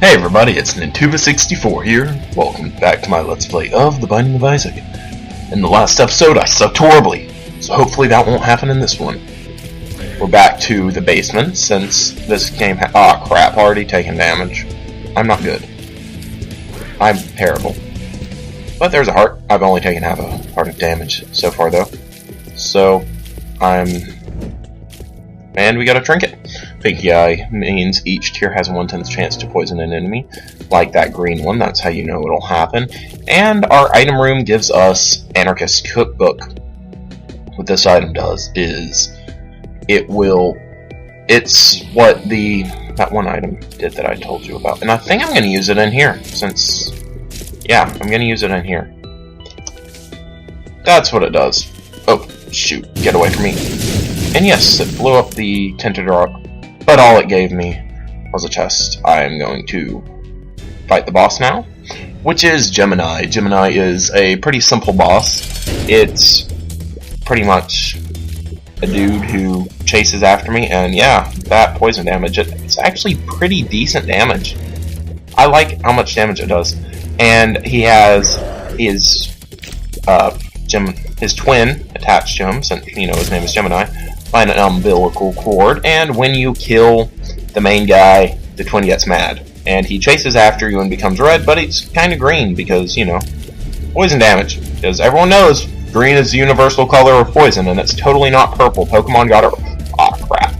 Hey everybody, it's Nintuba64 here. Welcome back to my Let's Play of The Binding of Isaac. In the last episode, I sucked horribly, so hopefully that won't happen in this one. We're back to the basement, since this game crap, already taken damage. I'm not good. I'm terrible. But there's a heart. I've only taken half a heart of damage so far, though. So, and we got a trinket. Pinky Eye means each tier has a 1/10 chance to poison an enemy, like that green one. That's how you know it'll happen. And our item room gives us Anarchist Cookbook. What this item does is it's what that one item did that I told you about. And I think I'm going to use it in here, since, yeah, I'm going to use it in here. That's what it does. Oh, shoot, get away from me. And yes, it blew up the tinted rock. But all it gave me was a chest. I am going to fight the boss now, which is Gemini. Gemini is a pretty simple boss. It's pretty much a dude who chases after me, and yeah, that poison damage, it's actually pretty decent damage. I like how much damage it does. And he has his twin attached to him, since, you know, his name is Gemini, by an umbilical cord, and when you kill the main guy, the twin gets mad. And he chases after you and becomes red, but it's kind of green because, you know, poison damage. Because everyone knows green is the universal color of poison, and it's totally not purple. Pokemon got it. Aw, crap.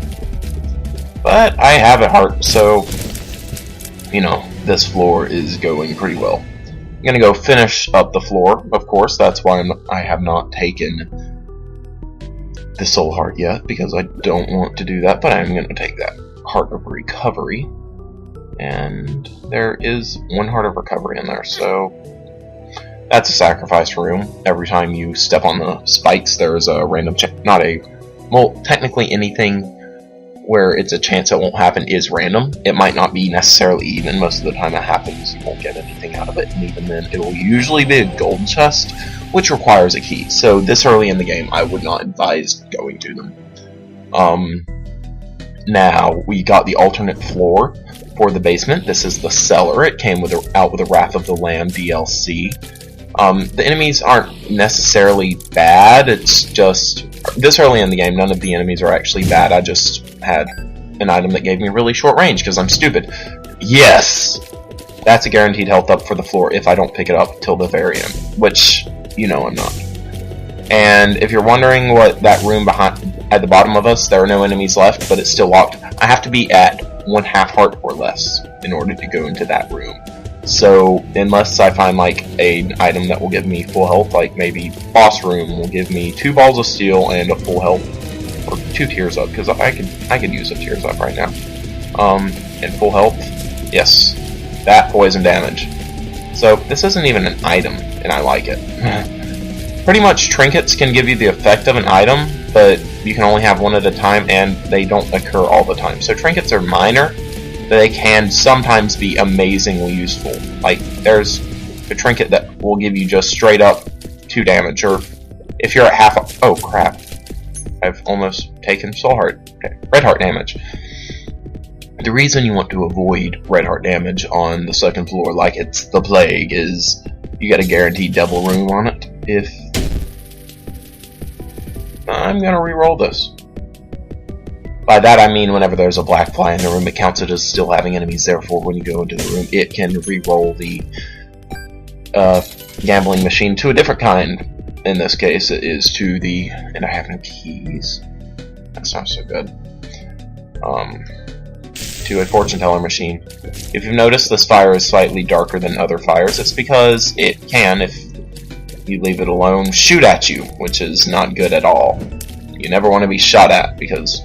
But I have a heart, so, you know, this floor is going pretty well. I'm gonna go finish up the floor, of course. That's why I have not taken the soul heart yet, because I don't want to do that, but I'm going to take that heart of recovery, and there is one heart of recovery in there, so that's a sacrifice room. Every time you step on the spikes, there's a random well, technically anything where it's a chance it won't happen is random. It might not be necessarily even. Most of the time it happens, you won't get anything out of it, and even then it will usually be a gold chest, which requires a key. So this early in the game, I would not advise going to them. Now, we got the alternate floor for the basement. This is the cellar. It came out with a Wrath of the Lamb DLC. The enemies aren't necessarily bad. It's just, this early in the game, none of the enemies are actually bad. I just had an item that gave me really short range, because I'm stupid. Yes! That's a guaranteed health up for the floor if I don't pick it up till the very end, which, you know I'm not. And if you're wondering what that room at the bottom of us, there are no enemies left, but it's still locked. I have to be at 1/2 heart or less in order to go into that room. So, unless I find, like, an item that will give me full health, like maybe boss room will give me 2 balls of steel and a full health, or 2 tears up, because I could use a tears up right now. And full health, yes, that poison damage. So, this isn't even an item, and I like it. Pretty much, trinkets can give you the effect of an item, but you can only have one at a time, and they don't occur all the time. So, trinkets are minor, but they can sometimes be amazingly useful. Like, there's a trinket that will give you just straight up 2 damage, or if you're at oh crap, I've almost taken soul heart, red heart damage. The reason you want to avoid red heart damage on the second floor, like it's the plague, is you get a guaranteed devil room on it. If I'm gonna re-roll this. By that I mean whenever there's a black fly in the room, it counts it as still having enemies. Therefore, when you go into the room, it can re-roll the gambling machine to a different kind. In this case, it is to the, and I have no keys. That's not so good. To a fortune teller machine. If you've noticed, this fire is slightly darker than other fires. It's because it can, if you leave it alone, shoot at you, which is not good at all. You never want to be shot at, because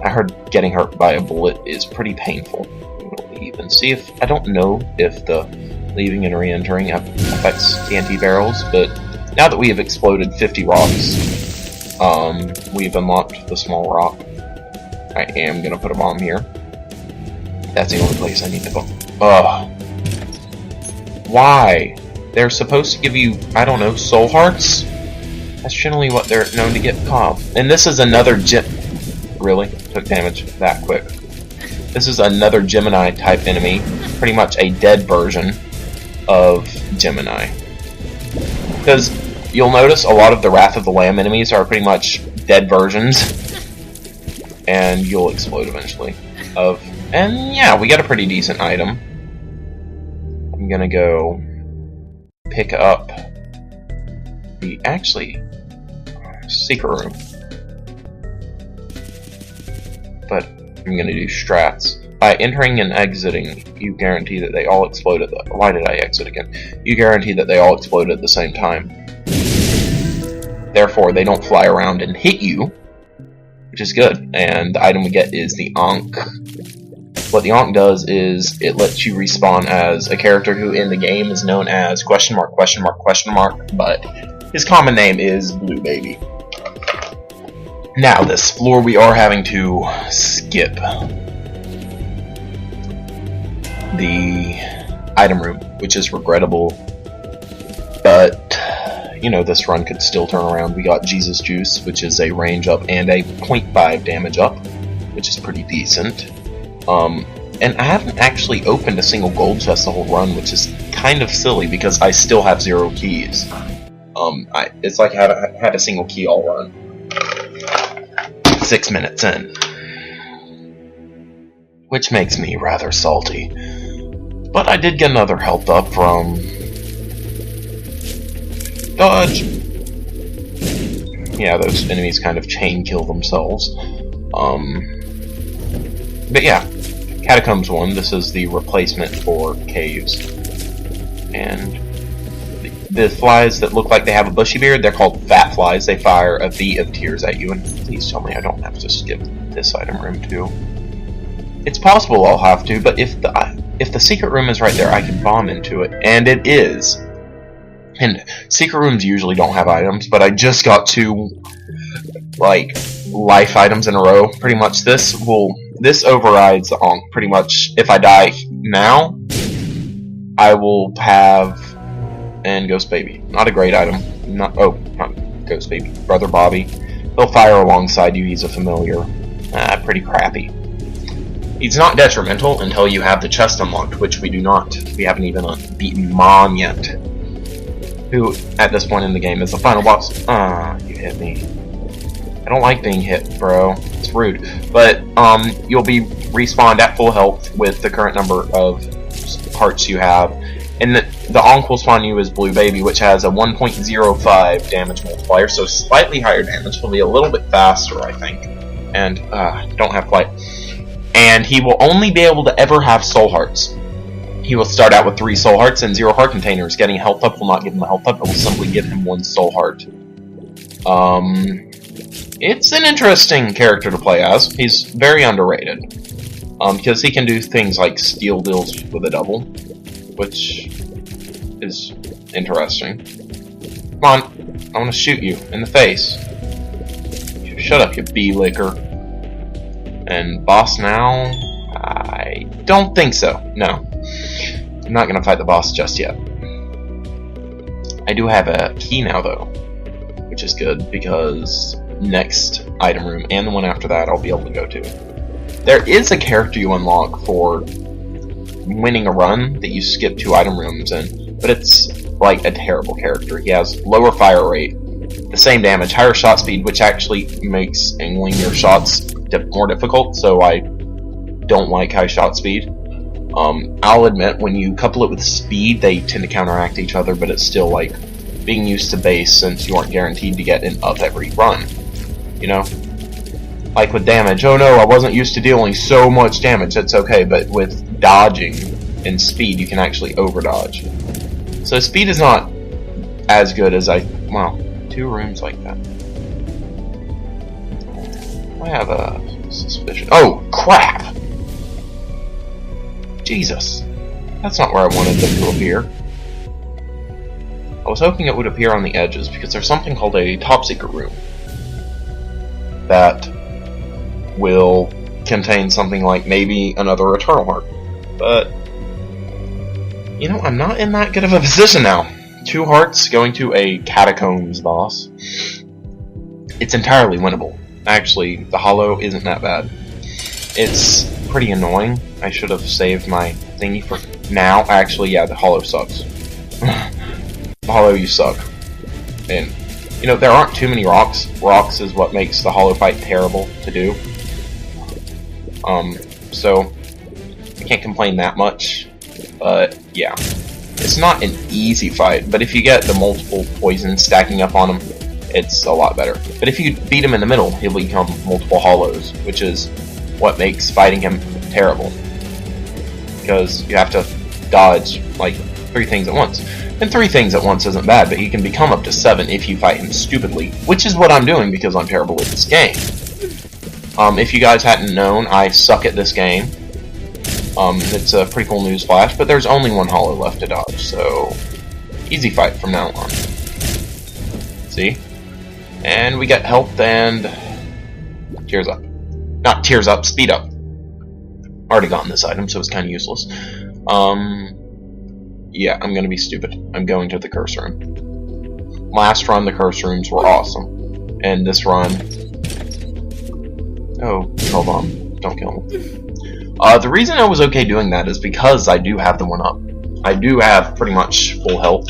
I heard getting hurt by a bullet is pretty painful. We'll leave and see if, I don't know if the leaving and re-entering affects TNT barrels, but now that we have exploded 50 rocks, we've unlocked the small rock. I am gonna put a bomb here. That's the only place I need to go. Ugh. Why? They're supposed to give you, I don't know, soul hearts? That's generally what they're known to get. And this is another really? Took damage that quick. This is another Gemini type enemy pretty much a dead version of Gemini. Because you'll notice a lot of the Wrath of the Lamb enemies are pretty much dead versions, and you'll explode eventually. And yeah, we got a pretty decent item. I'm gonna go pick up the secret room, but I'm gonna do strats. By entering and exiting, you guarantee that they all explode at the... Why did I exit again? You guarantee that they all explode at the same time. Therefore, they don't fly around and hit you, which is good. And the item we get is the Ankh. What the Ankh does is it lets you respawn as a character who in the game is known as question mark, but his common name is Blue Baby. Now, this floor we are having to skip the item room, which is regrettable, but you know, this run could still turn around. We got Jesus Juice, which is a range up and a 0.5 damage up, which is pretty decent. And I haven't actually opened a single gold chest the whole run, which is kind of silly because I still have 0 keys. It's like I haven't had a single key all run. 6 minutes in, which makes me rather salty. But I did get another health up from dodge. Yeah, those enemies kind of chain kill themselves. But yeah, Catacombs 1, this is the replacement for caves. And the flies that look like they have a bushy beard, they're called fat flies. They fire a beat of tears at you, and please tell me I don't have to skip this item room too. It's possible I'll have to, but if the secret room is right there, I can bomb into it, and it is. And secret rooms usually don't have items, but I just got 2 like life items in a row. Pretty much this overrides the Ankh. Pretty much, if I die now, I will have and Ghost Baby. Not a great item. Not Ghost Baby. Brother Bobby. He'll fire alongside you. He's a familiar. Pretty crappy. He's not detrimental until you have the chest unlocked, which we do not. We haven't even beaten Mon yet, who at this point in the game is the final boss. You hit me. I don't like being hit, bro. It's rude. But you'll be respawned at full health with the current number of hearts you have. And the Ankh will spawn you as Blue Baby, which has a 1.05 damage multiplier, so slightly higher damage. He'll be a little bit faster, I think. And, don't have flight. And he will only be able to ever have soul hearts. He will start out with 3 soul hearts and 0 heart containers. Getting a health up will not give him a health up, it will simply give him 1 soul heart. It's an interesting character to play as. He's very underrated. Because he can do things like steal deals with a double, which is interesting. Come on, I want to shoot you in the face. Shut up, you bee licker. And boss now? I don't think so. No. I'm not going to fight the boss just yet. I do have a key now, though, which is good, because next item room and the one after that I'll be able to go to. There is a character you unlock for winning a run that you skip 2 item rooms in, but it's like a terrible character. He has lower fire rate, the same damage, higher shot speed, which actually makes angling your shots more difficult, so I don't like high shot speed. I'll admit, when you couple it with speed, they tend to counteract each other, but it's still like being used to base, since you aren't guaranteed to get an up every run. You know? Like with damage, oh no, I wasn't used to dealing so much damage, that's okay, but with dodging and speed, you can actually over-dodge. So speed is not as good as well, 2 rooms like that. I have a suspicion. Oh, crap! Jesus. That's not where I wanted them to appear. I was hoping it would appear on the edges, because there's something called a top secret room that will contain something like maybe another Eternal Heart. But, you know, I'm not in that good of a position now. 2 hearts going to a Catacombs boss. It's entirely winnable. Actually, the Hollow isn't that bad. It's pretty annoying. I should have saved my thingy for now. Actually, yeah, the hollow sucks. Hollow, you suck. And, you know, there aren't too many rocks. Rocks is what makes the hollow fight terrible to do. So, I can't complain that much. But, yeah. It's not an easy fight, but if you get the multiple poisons stacking up on him, it's a lot better. But if you beat him in the middle, he'll become multiple hollows, which is what makes fighting him terrible. Because you have to dodge, like, 3 things at once. And 3 things at once isn't bad, but he can become up to 7 if you fight him stupidly, which is what I'm doing because I'm terrible at this game. If you guys hadn't known, I suck at this game. It's a pretty cool news flash, but there's only 1 hollow left to dodge, so easy fight from now on. See? And we get health and tears up. Not tears up, speed up. Already gotten this item, so it's kind of useless. Yeah, I'm gonna be stupid. I'm going to the curse room. Last run, the curse rooms were awesome. And this run... Oh, hold on. Don't kill me. The reason I was okay doing that is because I do have the 1-up. I do have pretty much full health.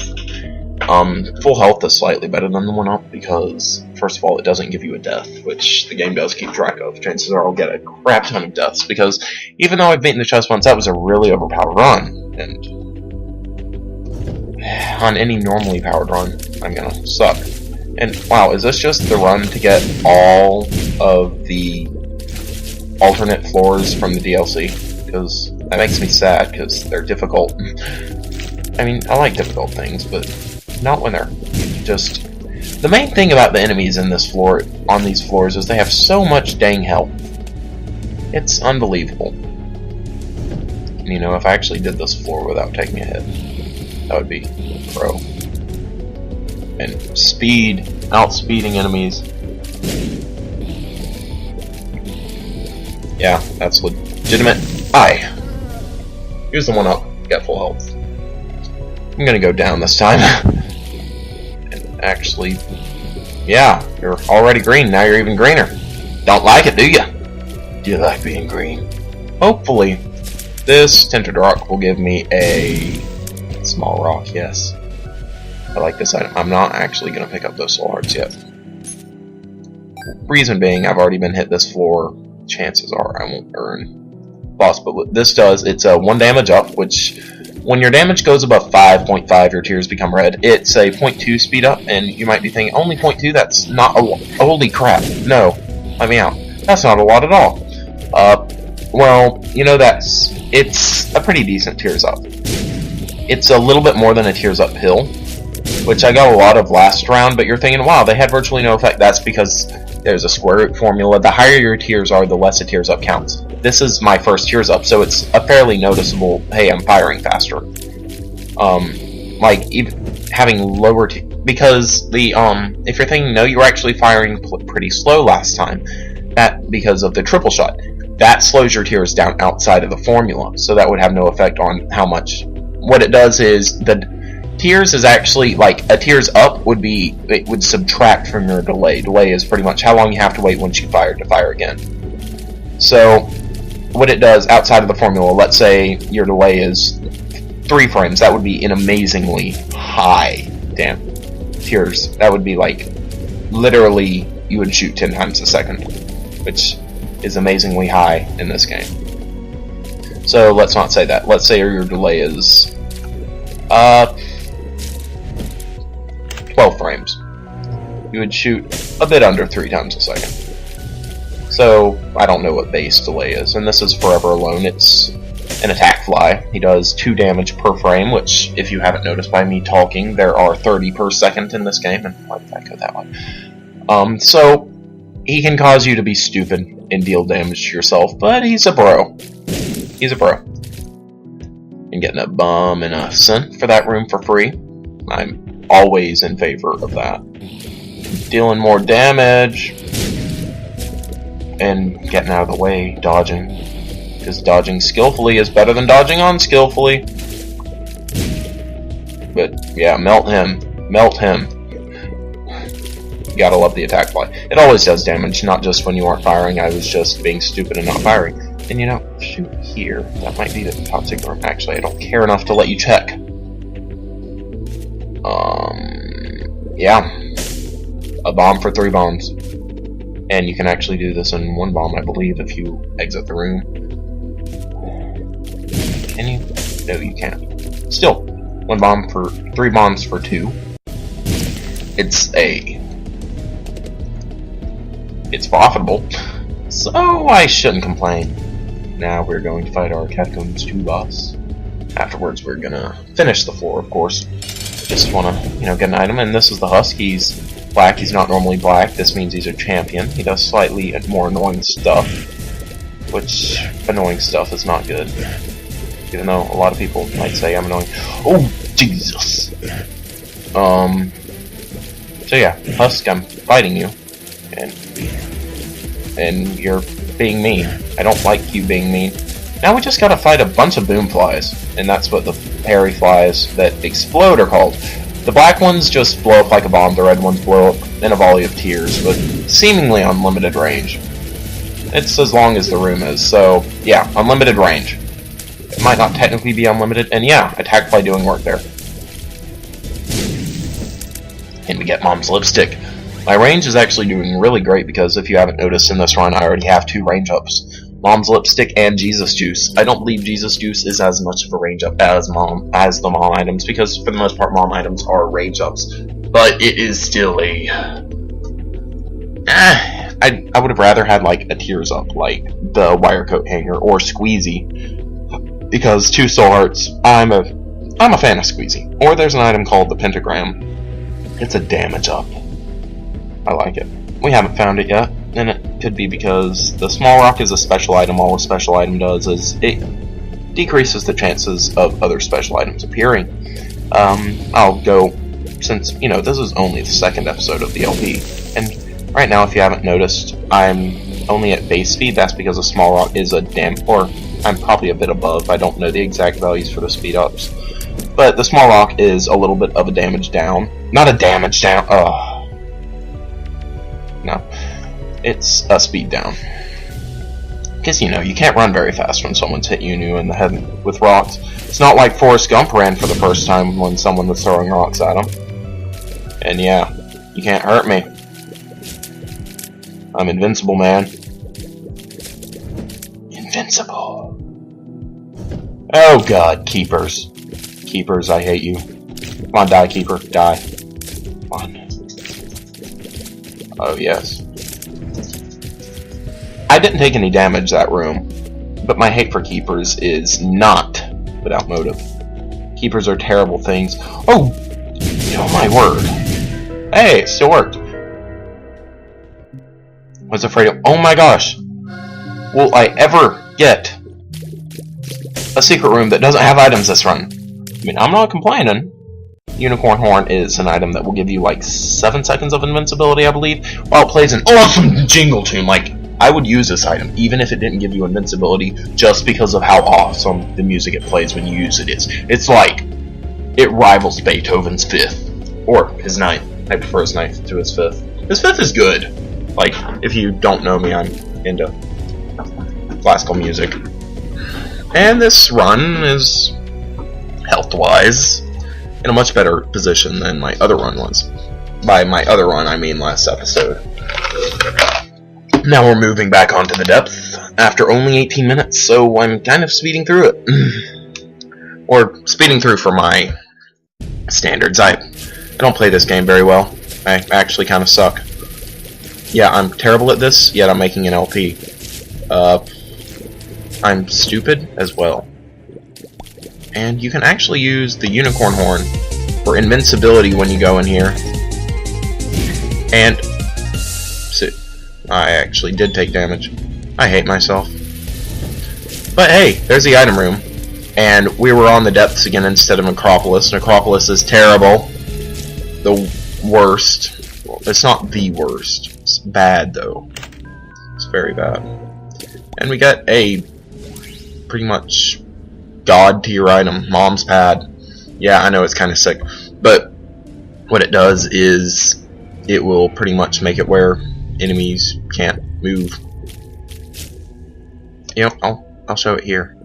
Full health is slightly better than the 1-up because, first of all, it doesn't give you a death, which the game does keep track of. Chances are I'll get a crap ton of deaths because even though I've beaten the chest once, that was a really overpowered run. And on any normally powered run, I'm gonna suck. And wow, is this just the run to get all of the alternate floors from the DLC? Because that makes me sad, because they're difficult. I mean, I like difficult things, but not when they're just... The main thing about the enemies in this floor, on these floors, is they have so much dang health. It's unbelievable. And, you know, if I actually did this floor without taking a hit, that would be pro. And speed, outspeeding enemies. Yeah, that's legitimate. Here's the 1-up. Get full health. I'm gonna go down this time. And actually, yeah, you're already green. Now you're even greener. Don't like it, do you? Do you like being green? Hopefully, this tinted rock will give me a small rock. Yes, I like this item. I'm not actually gonna pick up those soul hearts yet. Reason being, I've already been hit this floor. Chances are I won't earn boss, but what this does, it's a 1 damage up, which when your damage goes above 5.5, your tears become red. It's a 0.2 speed up, and you might be thinking, only 0.2? That's not a lot. Holy crap. No, let me out. That's not a lot at all. Well, you know, it's a pretty decent tears up. It's a little bit more than a tears up pill, which I got a lot of last round, but you're thinking, wow, they had virtually no effect. That's because there's a square root formula. The higher your tears are, the less a tears up counts. This is my first tears up, so it's a fairly noticeable, hey, I'm firing faster. Like, even having lower because the, if you're thinking, no, you were actually firing pretty slow last time, that because of the triple shot. That slows your tears down outside of the formula, so that would have no effect on how much. What it does is, the tears is actually, like, a tears up would be, it would subtract from your delay. Delay is pretty much how long you have to wait once you fire to fire again. So, what it does outside of the formula, let's say your delay is 3 frames, that would be an amazingly high tears. That would be like, literally, you would shoot 10 times a second, which is amazingly high in this game. So, let's not say that. Let's say your delay is 12 frames. You would shoot a bit under 3 times a second. So, I don't know what base delay is, and this is Forever Alone. It's an attack fly. He does 2 damage per frame, which, if you haven't noticed by me talking, there are 30 per second in this game, and why did I go that way? So, he can cause you to be stupid and deal damage to yourself, but he's a bro. He's a bro. And getting a bum and a cent for that room for free, I'm always in favor of that. Dealing more damage, and getting out of the way, dodging. Because dodging skillfully is better than dodging unskillfully. But, yeah, melt him. Melt him. You gotta love the attack fly. It always does damage, not just when you aren't firing. I was just being stupid and not firing. And you know, shoot here. That might be the top secret room. Actually, I don't care enough to let you check. Yeah. A bomb for 3 bombs. And you can actually do this in 1 bomb, I believe, if you exit the room. Can you? No, you can't. Still, 1 bomb for 3 bombs for 2. It's profitable, so I shouldn't complain. Now we're going to fight our Catacombs 2 boss. Afterwards, we're gonna finish the floor, of course. Just wanna, get an item, and this is the Husk. He's black. He's not normally black. This means he's a champion. He does slightly more annoying stuff, which annoying stuff is not good. Even though a lot of people might say I'm annoying. Oh, Jesus! So yeah, Husk, I'm fighting you. And you're being mean. I don't like you being mean. Now we just gotta fight a bunch of boom flies. And that's what the parry flies that explode are called. The black ones just blow up like a bomb. The red ones blow up in a volley of tears, with seemingly unlimited range. It's as long as the room is, so yeah, unlimited range. It might not technically be unlimited, and yeah, attack fly doing work there. And we get Mom's Lipstick. My range is actually doing really great because if you haven't noticed in this run, I already have 2 range ups. Mom's Lipstick and Jesus Juice. I don't believe Jesus Juice is as much of a range up as the Mom items, because for the most part Mom items are range ups. But it is still a... I would have rather had like a Tears Up, like the Wire Coat Hanger or Squeezy. Because 2 Soul Hearts, I'm a fan of Squeezy. Or there's an item called the Pentagram. It's a damage up. I like it. We haven't found it yet, and it could be because the small rock is a special item. All a special item does is it decreases the chances of other special items appearing. I'll go, since, this is only the 2nd episode of the LP, and right now, if you haven't noticed, I'm only at base speed. That's because the small rock is or I'm probably a bit above. I don't know the exact values for the speed ups. But the small rock is a little bit of a damage down. Not a damage down, no, it's a speed down. Because, you can't run very fast when someone's hit you in the head with rocks. It's not like Forrest Gump ran for the first time when someone was throwing rocks at him. And yeah, you can't hurt me. I'm invincible, man. Invincible. Oh god, Keepers. Keepers, I hate you. Come on, die, Keeper. Die. Come on. Oh, yes. I didn't take any damage that room, but my hate for Keepers is not without motive. Keepers are terrible things. Oh! Oh my word. Hey, it still worked. Was afraid of... Oh my gosh! Will I ever get a secret room that doesn't have items this run? I mean, I'm not complaining. Unicorn Horn is an item that will give you like 7 seconds of invincibility, I believe, while it plays an awesome jingle tune. Like, I would use this item even if it didn't give you invincibility, just because of how awesome the music it plays when you use it is. It's like, it rivals Beethoven's 5th, or his 9th. I prefer his 9th to his 5th. His 5th is good. Like, if you don't know me, I'm into classical music. And this run is, health-wise, in a much better position than my other run was. By my other run, I mean last episode. Now we're moving back onto the depth after only 18 minutes, so I'm kind of speeding through it. Or speeding through for my standards. I don't play this game very well. I actually kind of suck. Yeah, I'm terrible at this, yet I'm making an LP. I'm stupid as well. And you can actually use the Unicorn Horn for invincibility when you go in here. And see, I actually did take damage. I hate myself. But hey, there's the item room. And we were on the depths again instead of Necropolis. Necropolis is terrible. The worst. Well, it's not the worst. It's bad, though. It's very bad. And we got a pretty much god tier item, Mom's Pad. Yeah, I know it's kind of sick, but what it does is it will pretty much make it where enemies can't move. You know, I'll show it here.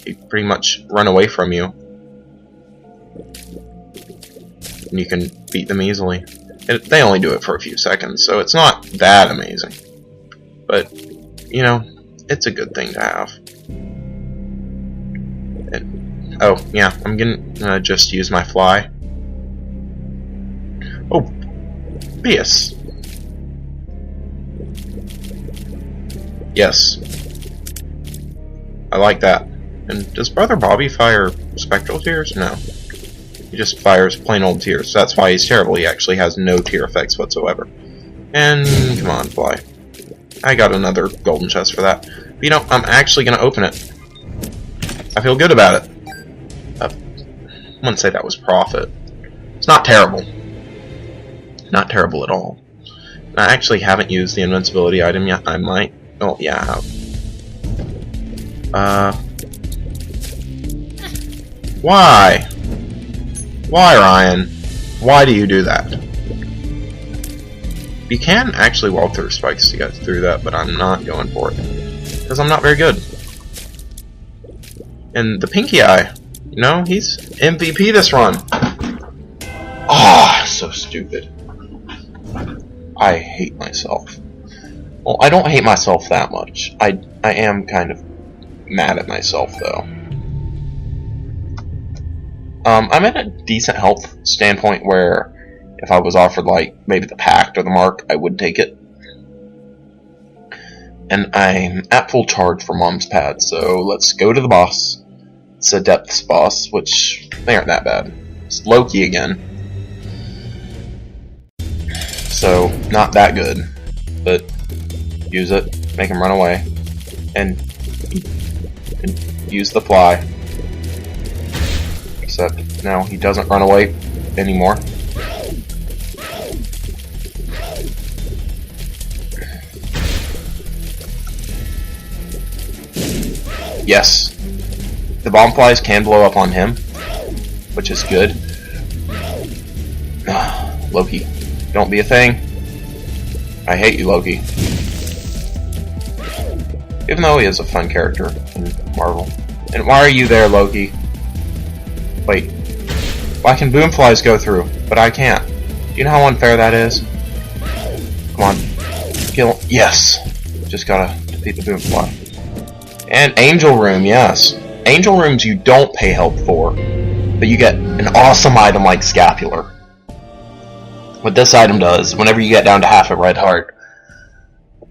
They pretty much run away from you, and you can beat them easily. And they only do it for a few seconds, so it's not that amazing. But, you know, it's a good thing to have. And, oh, yeah, I'm gonna just use my fly. Oh, Bias. Yes. I like that. And does Brother Bobby fire spectral tears? No. He just fires plain old tears. That's why he's terrible. He actually has no tear effects whatsoever. And come on, fly. I got another golden chest for that. But, you know, I'm actually going to open it. I feel good about it. I wouldn't say that was profit. It's not terrible. Not terrible at all. I actually haven't used the invincibility item yet. I might. Oh, yeah, I have. Why? Why, Ryan? Why do you do that? You can actually walk through spikes to get through that, but I'm not going for it. Because I'm not very good. And the Pinky Eye, you know, he's MVP this run. Ah, so stupid. I hate myself. Well, I don't hate myself that much. I am kind of mad at myself, though. I'm at a decent health standpoint where if I was offered, like, maybe the Pact or the Mark, I would take it. And I'm at full charge for Mom's Pad, so let's go to the boss. It's a Depths boss, which they aren't that bad. It's Loki again. So, not that good. But, use it, make him run away. And use the fly. Except, now he doesn't run away anymore. Yes. The bomb flies can blow up on him, which is good. Loki, don't be a thing. I hate you, Loki. Even though he is a fun character in Marvel. And why are you there, Loki? Wait. Why can boom flies go through, but I can't? Do you know how unfair that is? Come on. Kill him. Yes! Just gotta defeat the boom fly. And Angel Room, yes. Angel Rooms you don't pay help for, but you get an awesome item like Scapular. What this item does, whenever you get down to half a red heart,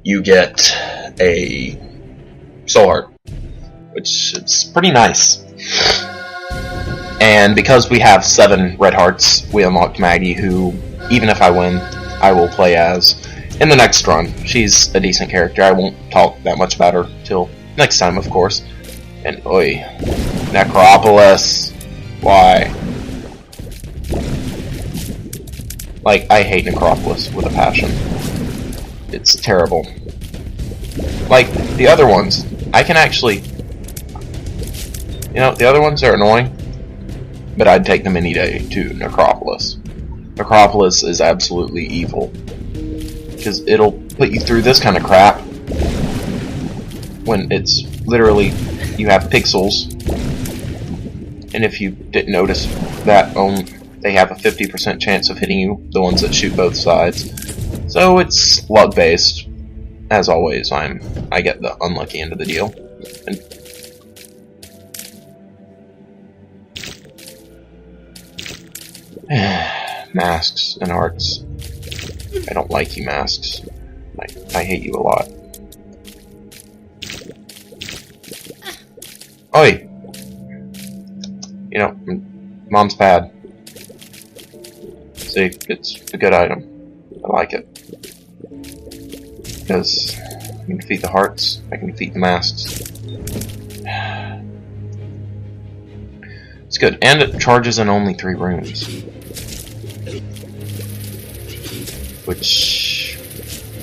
you get a soul heart, which is pretty nice. And because we have 7 red hearts, we unlocked Maggie, who, even if I win, I will play as in the next run. She's a decent character. I won't talk that much about her till next time, of course. And oi, Necropolis. Why? Like, I hate Necropolis with a passion. It's terrible. Like, the other ones, I can actually... You know, the other ones are annoying, but I'd take them any day to Necropolis. Necropolis is absolutely evil. Because it'll put you through this kind of crap when it's literally, you have pixels. And if you didn't notice that, they have a 50% chance of hitting you, the ones that shoot both sides. So it's luck based. As always, I get the unlucky end of the deal. And masks and hearts. I don't like you, masks. I hate you a lot. Oi! You know, Mom's Pad. See, it's a good item. I like it. Because I can defeat the hearts, I can defeat the masks. It's good, and it charges in only 3 rooms. Which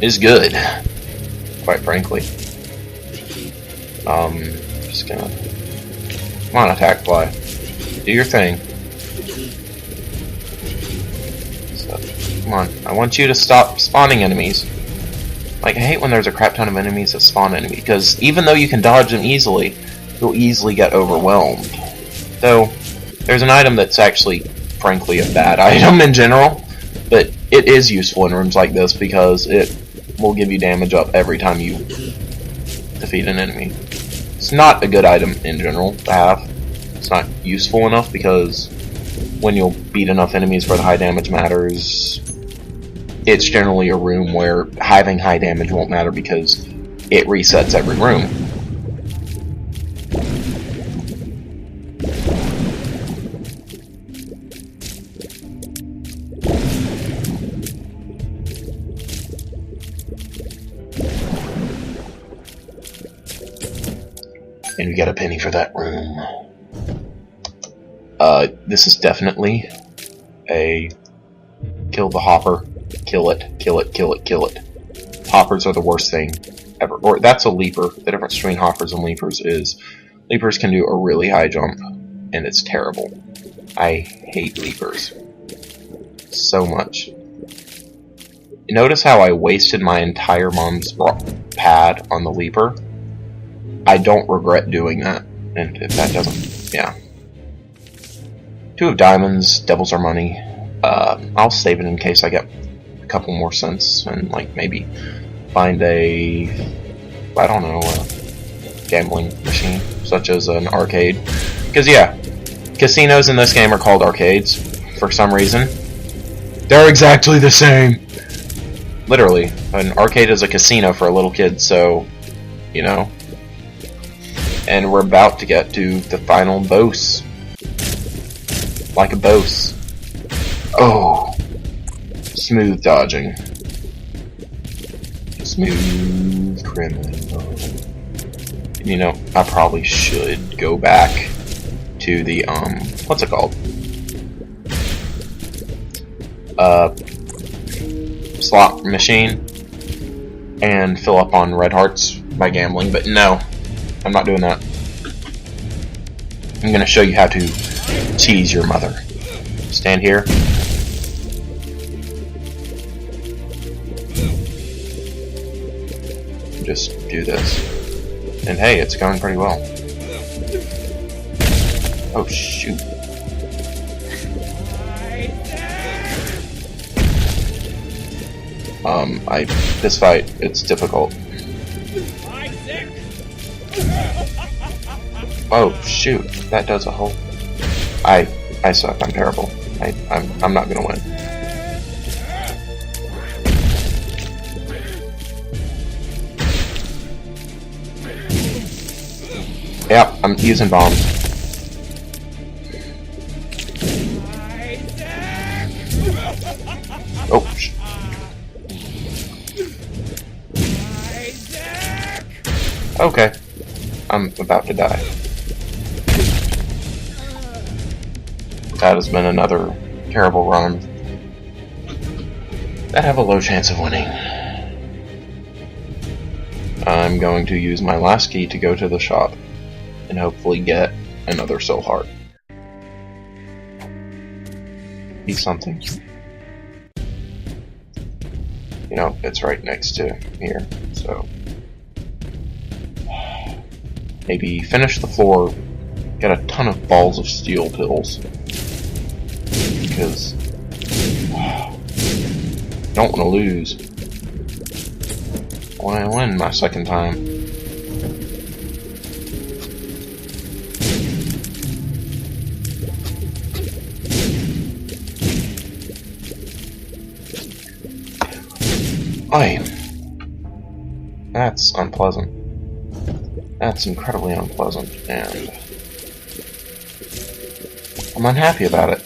is good, quite frankly. Just gonna... Come on, attack fly. Do your thing. So, come on, I want you to stop spawning enemies. Like, I hate when there's a crap ton of enemies that spawn enemy, because even though you can dodge them easily, you'll easily get overwhelmed. Though, there's an item that's actually, frankly, a bad item in general, but it is useful in rooms like this because it will give you damage up every time you defeat an enemy. It's not a good item in general to have. It's not useful enough because when you'll beat enough enemies where the high damage matters, it's generally a room where having high damage won't matter because it resets every room. And you get a penny for that room. This is definitely a kill the hopper, kill it, kill it, kill it, kill it. Hoppers are the worst thing ever. Or that's a leaper. The difference between hoppers and leapers is leapers can do a really high jump, and it's terrible. I hate leapers so much. Notice how I wasted my entire mom's pad on the leaper? I don't regret doing that. And if that doesn't... yeah. 2 of diamonds, devils are money. I'll save it in case I get a couple more cents and, like, maybe find a... I don't know, a gambling machine, such as an arcade. Because, yeah, casinos in this game are called arcades, for some reason. They're exactly the same! Literally. An arcade is a casino for a little kid, so, you know. And we're about to get to the final boss. Like a boss. Oh. Smooth dodging. Smooth criminal. You know, I probably should go back to the, what's it called? Slot machine and fill up on red hearts by gambling, but no. I'm not doing that. I'm gonna show you how to tease your mother. Stand here. Just do this. And hey, it's going pretty well. Oh shoot. This fight, it's difficult. Oh shoot, that does a whole... I suck, I'm terrible. I'm not gonna win. Yep, I'm using bombs. Oh, okay. I'm about to die. That has been another terrible run. That have a low chance of winning. I'm going to use my last key to go to the shop and hopefully get another soul heart. Be something. You know, it's right next to here, so maybe finish the floor, get a ton of balls of steel pills, because don't want to lose. I want to win my second time. That's unpleasant. That's incredibly unpleasant, and I'm unhappy about it.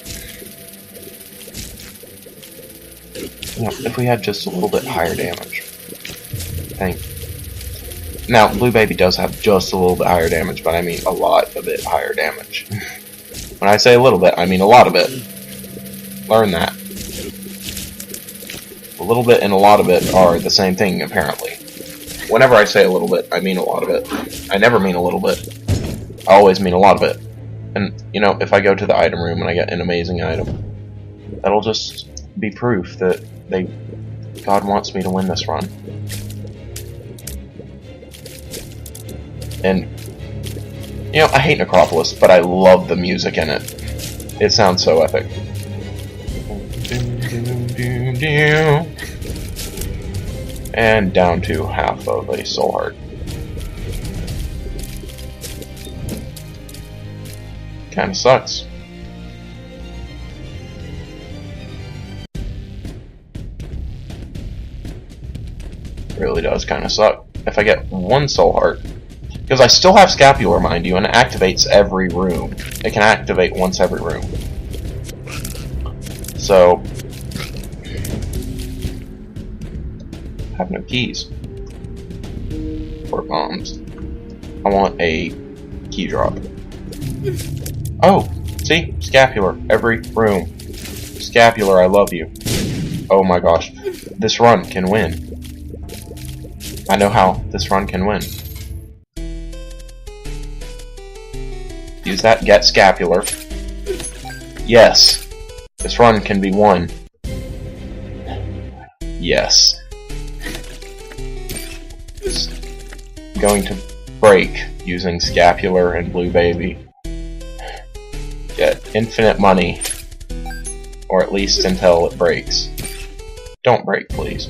You know, if we had just a little bit higher damage. I think. Now, Blue Baby does have just a little bit higher damage, but I mean a lot of it higher damage. When I say a little bit, I mean a lot of it. Learn that. A little bit and a lot of it are the same thing, apparently. Whenever I say a little bit, I mean a lot of it. I never mean a little bit. I always mean a lot of it. And, you know, if I go to the item room and I get an amazing item, that'll just be proof that God wants me to win this run. And, you know, I hate Necropolis, but I love the music in it. It sounds so epic. And down to half of a soul heart. Kinda sucks. Really does kinda suck. If I get one soul heart, because I still have Scapular, mind you, and it activates every room. It can activate once every room. So, I have no keys or bombs. I want a key drop. Oh, see? Scapular, every room. Scapular, I love you. Oh my gosh, this run can win. I know how this run can win. Use that, get Scapular. Yes, this run can be won. Yes. It's going to break using Scapular and Blue Baby. Get infinite money. Or at least until it breaks. Don't break, please.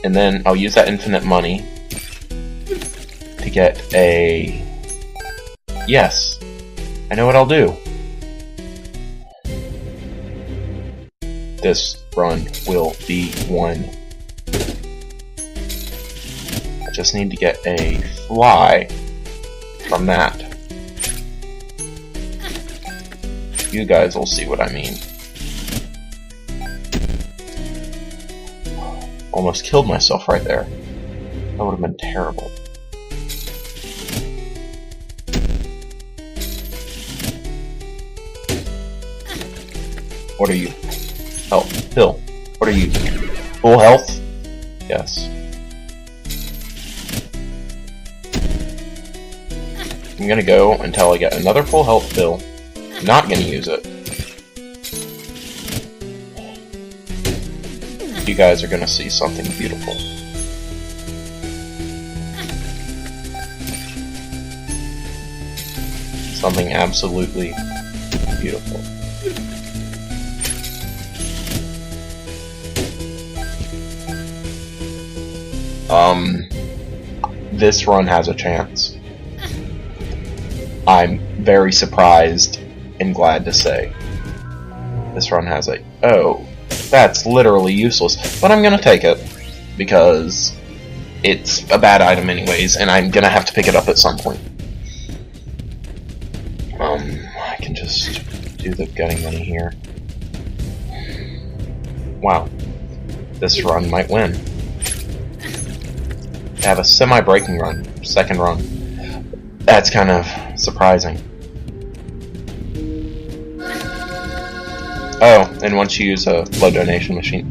And then I'll use that infinite money to get a... Yes. I know what I'll do. This run will be won. I just need to get a fly from that. You guys will see what I mean. Almost killed myself right there. That would have been terrible. What are you? Health. Pill. What are you? Full health? Yes. I'm gonna go until I get another full health pill. Not gonna use it. You guys are gonna see something beautiful. Something absolutely beautiful. This run has a chance. I'm very surprised and glad to say. This run has a... Oh, that's literally useless. But I'm gonna take it. Because it's a bad item anyways, and I'm gonna have to pick it up at some point. I can just do the getting money here. Wow. This run might win. I have a semi-breaking run. Second run. That's kind of surprising. Oh, and once you use a blood donation machine,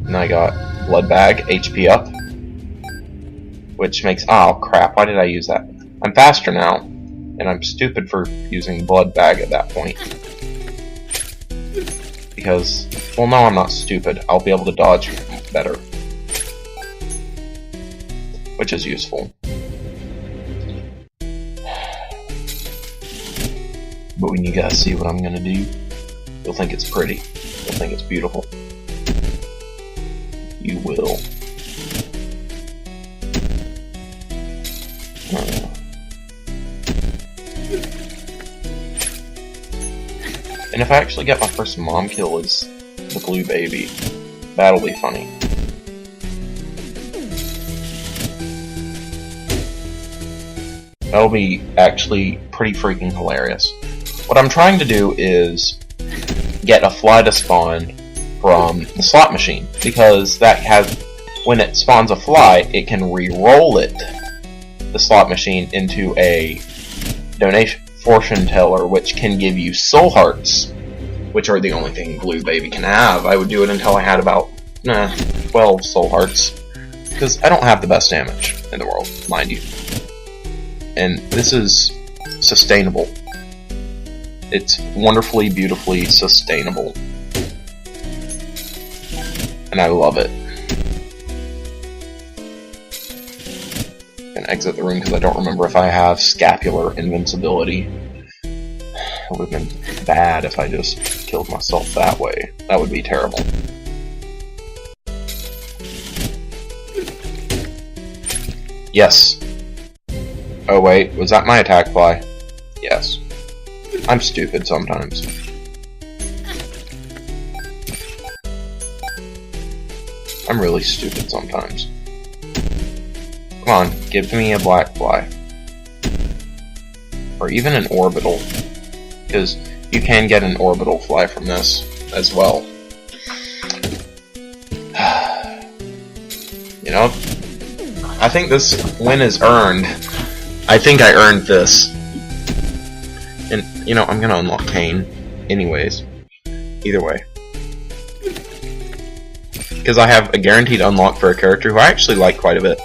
and I got blood bag, HP up, which makes... Oh crap, why did I use that? I'm faster now, and I'm stupid for using blood bag at that point. Because, well no, I'm not stupid. I'll be able to dodge better. Which is useful. But when you guys see what I'm gonna do, you'll think it's pretty. You'll think it's beautiful. You will. And if I actually get my first mom kill as the Blue Baby, that'll be funny. That'll be actually pretty freaking hilarious. What I'm trying to do is get a fly to spawn from the slot machine, because that has, when it spawns a fly, it can re-roll it, the slot machine, into a donation fortune teller, which can give you soul hearts, which are the only thing Blue Baby can have. I would do it until I had about 12 soul hearts, because I don't have the best damage in the world, mind you. And this is sustainable. It's wonderfully, beautifully sustainable. And I love it. And exit the room because I don't remember if I have scapular invincibility. It would have been bad if I just killed myself that way. That would be terrible. Yes. Oh wait, was that my attack fly? Yes. I'm stupid sometimes. I'm really stupid sometimes. Come on, give me a black fly. Or even an orbital. Because you can get an orbital fly from this as well. You know, I think this win is earned. I think I earned this. And, you know, I'm gonna unlock Kane anyways. Either way. Because I have a guaranteed unlock for a character who I actually like quite a bit.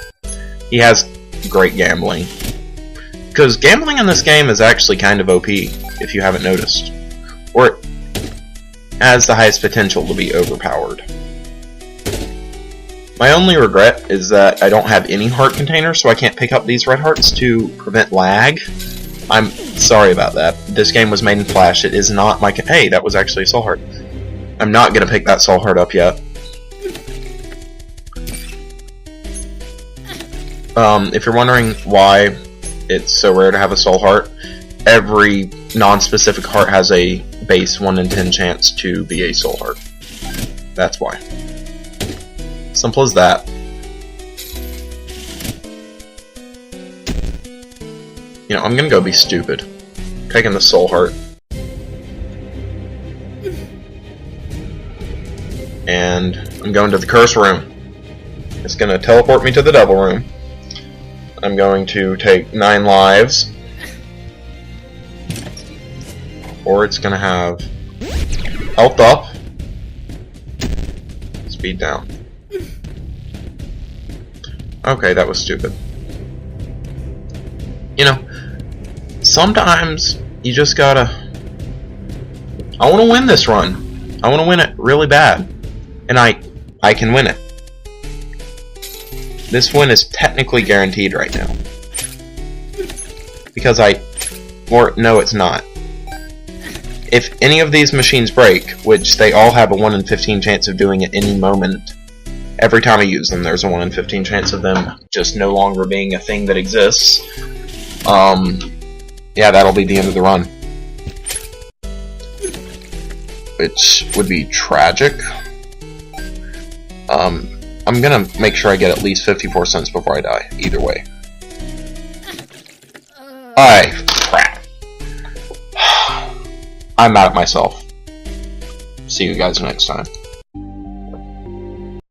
He has great gambling. Because gambling in this game is actually kind of OP, if you haven't noticed. Or it has the highest potential to be overpowered. My only regret is that I don't have any heart containers, so I can't pick up these red hearts to prevent lag. I'm sorry about that. This game was made in Flash. It is not my... Hey, that was actually a soul heart. I'm not going to pick that soul heart up yet. If you're wondering why it's so rare to have a soul heart, every non-specific heart has a base 1 in 10 chance to be a soul heart. That's why. Simple as that. You know, I'm gonna go be stupid. Taking the soul heart. And I'm going to the curse room. It's gonna teleport me to the devil room. I'm going to take 9 lives. Or it's gonna have health up, speed down. Okay, that was stupid. You know, sometimes you just gotta... I want to win this run. I want to win it really bad. And I can win it. This win is technically guaranteed right now. Because or, no, it's not. If any of these machines break, which they all have a 1 in 15 chance of doing at any moment, every time I use them there's a 1 in 15 chance of them just no longer being a thing that exists, yeah, that'll be the end of the run. Which would be tragic. I'm gonna make sure I get at least 54 cents before I die, either way. Crap. I'm mad at myself. See you guys next time.